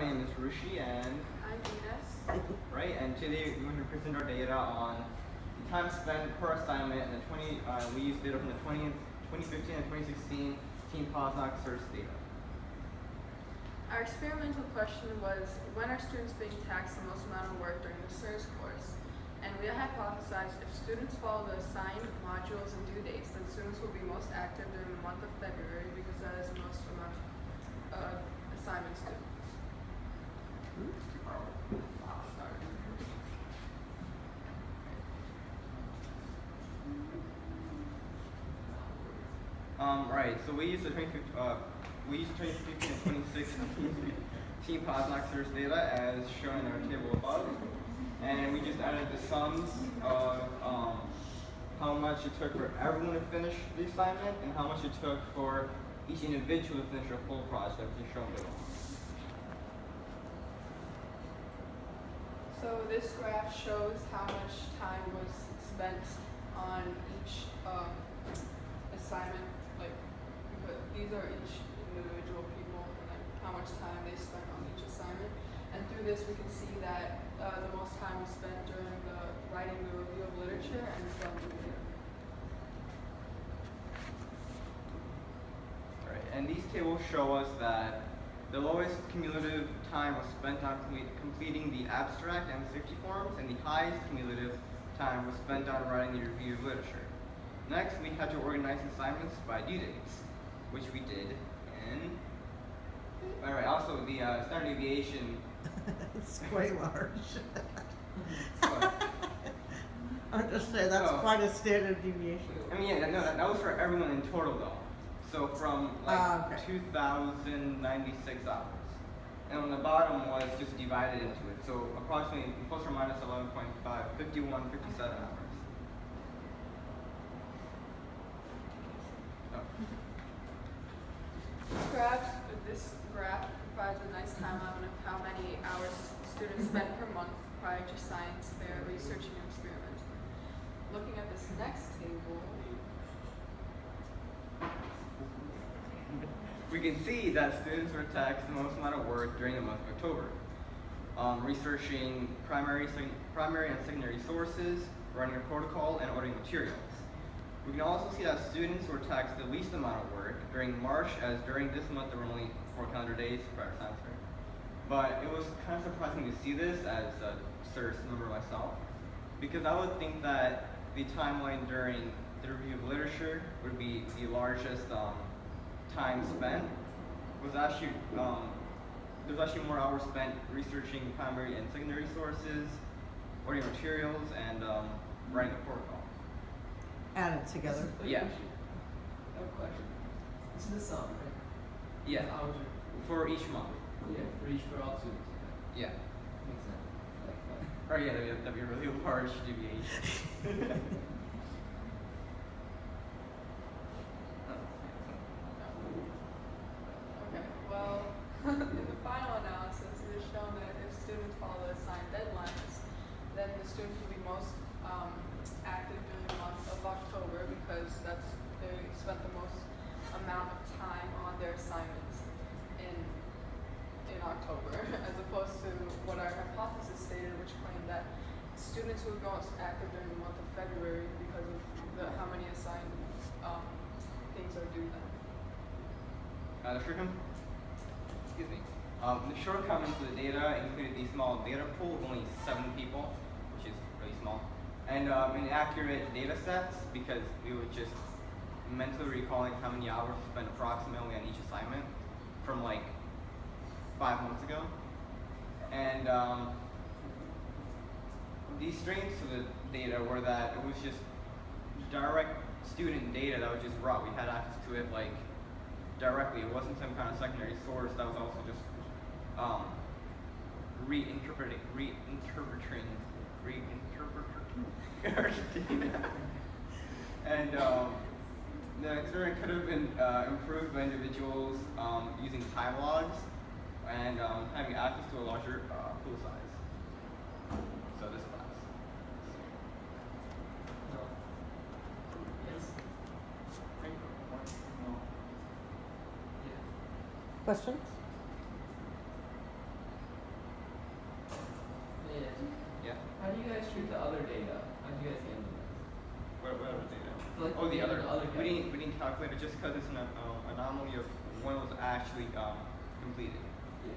name is Rushi, and I'm Ines. right, and today we're going to present our data on the time spent per assignment and we used data from the 2015 and 2016 Team Posnock search data. Our experimental question was, when are students being taxed the most amount of work during the SIRS course? And we hypothesized if students follow the assigned modules and due dates, then students will be most active during the month of February because that is the most amount of assignments due. Right, so we used the 2015 and 2016 Team Posnock search data as shown in our table above. And we just added the sums of how much it took for everyone to finish the assignment and how much it took for each individual to finish a full project, as shown below. So this graph shows how much time was spent on each assignment. These are each individual people and then how much time they spent on each assignment. And through this we can see that the most time was spent during the writing the review of literature and film data. Right, and these tables show us that the lowest cumulative time was spent on completing the abstract and safety forms, and the highest cumulative time was spent on writing the review of literature. Next, we had to organize assignments by due dates, which we did in. Alright, also the standard deviation. It's quite large. What? I'm just saying that's quite a standard deviation. I mean, yeah, no, that was for everyone in total though. So from like Okay. 2,096 hours. And on the bottom was just divided into it. So approximately plus or minus 11.5, 51, 57 hours. Oh. This graph provides a nice timeline of how many hours students spend per month prior to science fair researching and experimenting. Looking at this next table, We can see that students were taxed the most amount of work during the month of October. Researching primary and secondary sources, writing a protocol, and ordering materials. We can also see that students were taxed the least amount of work during March, as during this month there were only 4 calendar days prior to science fair. But it was kind of surprising to see this as a CERS member myself, because I would think that the timeline during the review of literature would be the largest time spent. Was actually there's actually more hours spent researching primary and secondary sources, ordering materials, and writing a protocol. Added together. Yeah. I have a question. This is the sum, right? Yeah. Hours are, For each month. yeah, for all students. Okay. Yeah. Makes sense. Like, Or yeah, that'd be a really large deviation. okay, well, in the final analysis, it is shown that if students follow the assigned deadlines, then the students will be most active during the month of October because they spent the most amount of time on their assignments in October, as opposed to what our hypothesis stated, which claimed that students would be most active during the month of February because of how many assigned things are due then. Excuse me. The shortcomings of the data included the small data pool of only 7 people, which is really small, and inaccurate data sets because we were just mentally recalling how many hours we spent approximately on each assignment from like 5 months ago. And the strengths of the data were that it was just direct student data that was just raw. We had access to it like directly. It wasn't some kind of secondary source that was also just reinterpreting our data. And the experiment could have been improved by individuals using time logs and having access to a larger pool size. So this class. no. Yes. No. Yeah. Questions? And Yeah. how do you guys treat the other data? How do you guys handle that? What other data? Like Oh, the other. category. We didn't calculate it just because it's an anomaly of when it was actually completed. Yeah.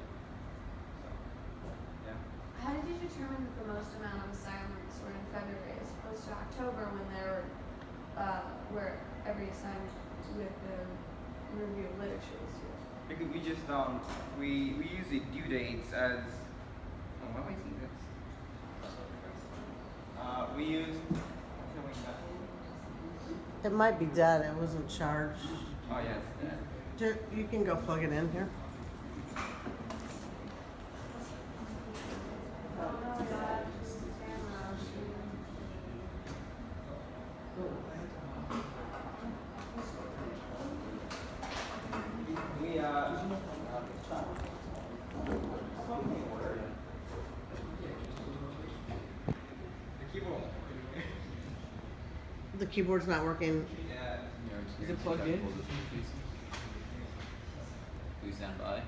So, yeah. How did you determine that the most amount of assignments were in February as opposed to October when there were every assignment with the review of literature was due? Because we just we use the due dates as. Oh, why am I seeing this? We use. It might be dead, it wasn't charged. Oh yes. You can go plug it in here. Oh my god, camera. We something order. The keyboard. The keyboard's not working. Yeah. Is it plugged in? Please stand by.